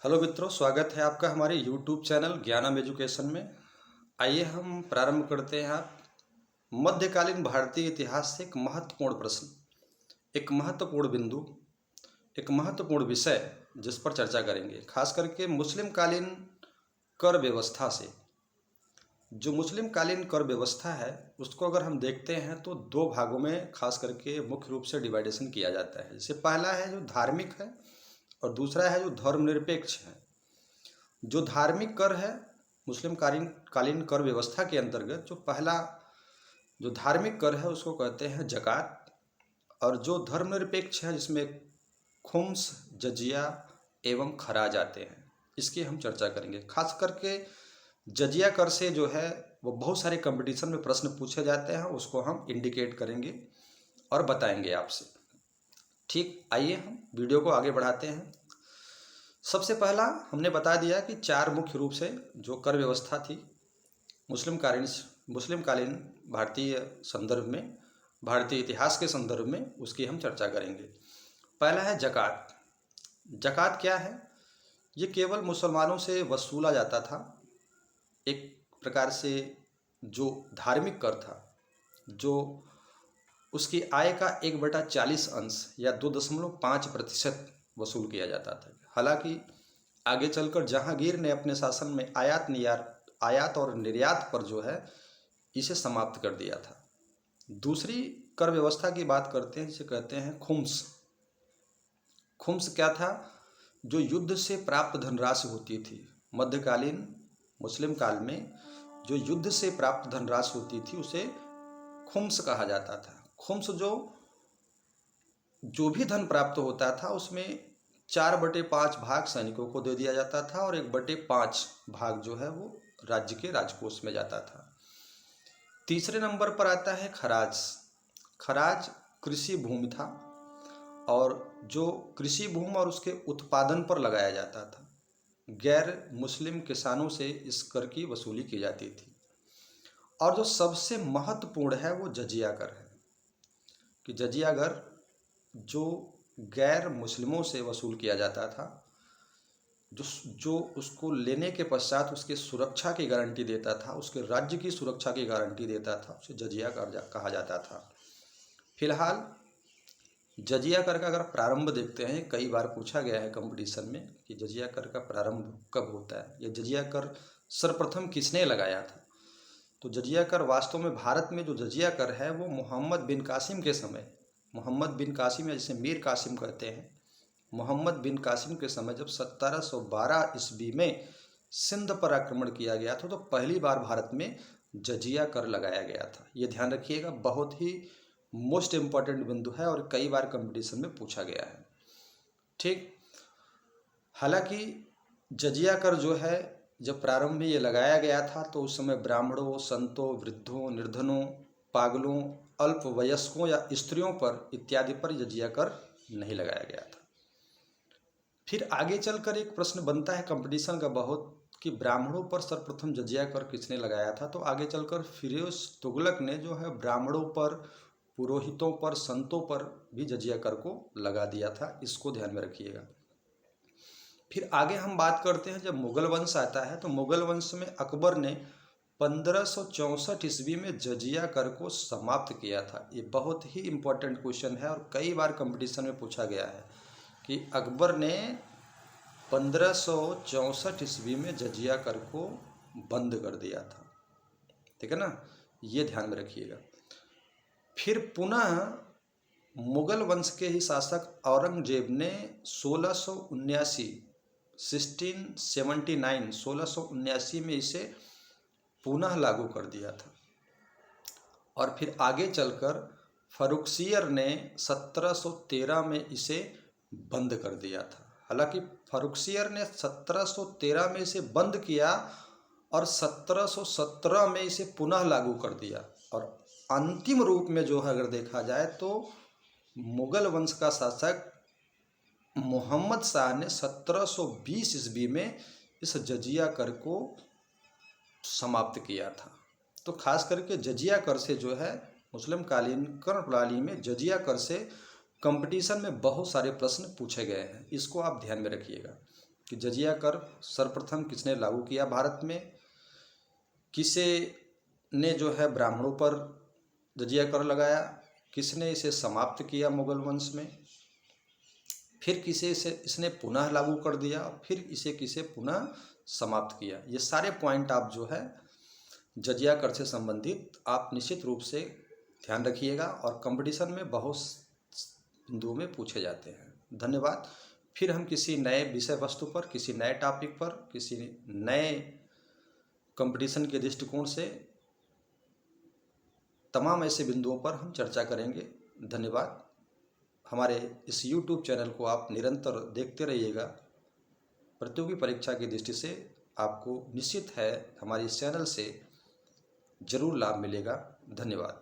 Hello मित्रों, स्वागत है आपका हमारे YouTube चैनल ज्ञानम एजुकेशन में। आइए हम प्रारंभ करते हैं। आप मध्यकालीन भारतीय इतिहास से एक महत्वपूर्ण प्रश्न, एक महत्वपूर्ण बिंदु, एक महत्वपूर्ण विषय जिस पर चर्चा करेंगे, खास करके मुस्लिम कालीन कर व्यवस्था से। जो मुस्लिम कालीन कर व्यवस्था है उसको अगर हम देखते हैं तो दो भागों में खास करके मुख्य रूप से डिवाइडेशन किया जाता है। जैसे पहला है जो धार्मिक है और दूसरा है जो धर्मनिरपेक्ष है। जो धार्मिक कर है मुस्लिम कालीन कालीन कर व्यवस्था के अंतर्गत जो पहला जो धार्मिक कर है उसको कहते हैं ज़कात, और जो धर्मनिरपेक्ष है जिसमें खुम्स, जजिया एवं खराज आते हैं, इसकी हम चर्चा करेंगे। खास करके जजिया कर से जो है वो बहुत सारे कंपटीशन में प्रश्न पूछे जाते हैं, उसको हम इंडिकेट करेंगे और बताएंगे आपसे। ठीक, आइए हम वीडियो को आगे बढ़ाते हैं। सबसे पहला हमने बता दिया कि चार मुख्य रूप से जो कर व्यवस्था थी मुस्लिम कालीन भारतीय संदर्भ में, भारतीय इतिहास के संदर्भ में, उसकी हम चर्चा करेंगे। पहला है ज़कात। ज़कात क्या है? ये केवल मुसलमानों से वसूला जाता था, एक प्रकार से जो धार्मिक कर था, जो उसकी आय का 1/40 अंश या 2.5% वसूल किया जाता था। हालांकि आगे चलकर जहांगीर ने अपने शासन में आयात और निर्यात पर जो है इसे समाप्त कर दिया था। दूसरी कर व्यवस्था की बात करते हैं जिसे कहते हैं खुम्स। खुम्स क्या था? जो युद्ध से प्राप्त धनराशि होती थी, मध्यकालीन मुस्लिम काल में जो युद्ध से प्राप्त धनराशि होती थी उसे खुम्स कहा जाता था। खुम्स जो भी धन प्राप्त होता था उसमें 4/5 भाग सैनिकों को दे दिया जाता था और 1/5 भाग जो है वो राज्य के राजकोष में जाता था। तीसरे नंबर पर आता है खराज। खराज कृषि भूमि था और जो कृषि भूमि और उसके उत्पादन पर लगाया जाता था। गैर मुस्लिम किसानों से इस कर की वसूली की जाती थी। और जो सबसे महत्वपूर्ण है वो जजिया कर है कि जजिया कर जो गैर मुस्लिमों से वसूल किया जाता था, जो उसको लेने के पश्चात उसके सुरक्षा की गारंटी देता था, उसके राज्य की सुरक्षा की गारंटी देता था, उसे जजिया कर कहा जाता था। फिलहाल जजिया कर का अगर प्रारंभ देखते हैं, कई बार पूछा गया है कंपटीशन में कि जजिया कर का प्रारंभ कब होता है, ये जजिया कर सर्वप्रथम किसने लगाया था। तो जजिया कर वास्तव में भारत में जो जजिया कर है वो मोहम्मद बिन कासिम के समय, मोहम्मद बिन कासिम या जिसे मीर कासिम कहते हैं, मोहम्मद बिन कासिम के समय जब 1712 ईस्वी में सिंध पर आक्रमण किया गया था तो पहली बार भारत में जजिया कर लगाया गया था। ये ध्यान रखिएगा, बहुत ही मोस्ट इम्पॉर्टेंट बिंदु है और कई बार कंपटीशन में पूछा गया है। ठीक, हालांकि जजिया कर जो है जब प्रारंभ में ये लगाया गया था तो उस समय ब्राह्मणों, संतों, वृद्धों, निर्धनों, पागलों, अल्पवयस्कों या स्त्रियों पर इत्यादि पर जजिया कर नहीं लगाया गया था। फिर आगे चलकर एक प्रश्न बनता है कंपटीशन का बहुत कि ब्राह्मणों पर सर्वप्रथम जजिया कर किसने लगाया था। तो आगे चलकर फिरोज तुगलक ने जो है ब्राह्मणों पर, पुरोहितों पर, संतों पर भी जजिया कर को लगा दिया था। इसको ध्यान में रखिएगा। फिर आगे हम बात करते हैं, जब मुगल वंश आता है तो मुगल वंश में अकबर ने 1564 ईस्वी में जजिया कर को समाप्त किया था। ये बहुत ही इम्पोर्टेंट क्वेश्चन है और कई बार कंपटीशन में पूछा गया है कि अकबर ने 1564 ईस्वी में जजिया कर को बंद कर दिया था। ठीक है ना, ये ध्यान में रखिएगा। फिर पुनः मुगल वंश के ही शासक औरंगजेब ने 1679 में इसे पुनः लागू कर दिया था। और फिर आगे चलकर फर्रुखसियर ने 1713 में इसे बंद कर दिया था। हालांकि फर्रुखसियर ने 1713 में इसे बंद किया और 1717 में इसे पुनः लागू कर दिया। और अंतिम रूप में जो है अगर देखा जाए तो मुगल वंश का शासक मोहम्मद शाह ने 1720 ईस्वी में इस जजिया कर को समाप्त किया था। तो खास करके जजिया कर से जो है मुस्लिम कालीन कर प्रणाली में जजिया कर से कंपटीशन में बहुत सारे प्रश्न पूछे गए हैं, इसको आप ध्यान में रखिएगा। कि जजिया कर सर्वप्रथम किसने लागू किया भारत में, किसे ने जो है ब्राह्मणों पर जजिया कर लगाया, किसने इसे समाप्त किया मुगल वंश में, फिर किसे इसने पुनः लागू कर दिया, फिर इसे किसे पुनः समाप्त किया। ये सारे पॉइंट आप जो है जजिया कर से संबंधित आप निश्चित रूप से ध्यान रखिएगा और कंपटीशन में बहुत बिंदुओं में पूछे जाते हैं। धन्यवाद। फिर हम किसी नए विषय वस्तु पर, किसी नए टॉपिक पर, किसी नए कंपटीशन के दृष्टिकोण से तमाम ऐसे बिंदुओं पर हम चर्चा करेंगे। धन्यवाद। हमारे इस YouTube चैनल को आप निरंतर देखते रहिएगा। प्रतियोगी परीक्षा की दृष्टि से आपको निश्चित है हमारे इस चैनल से जरूर लाभ मिलेगा। धन्यवाद।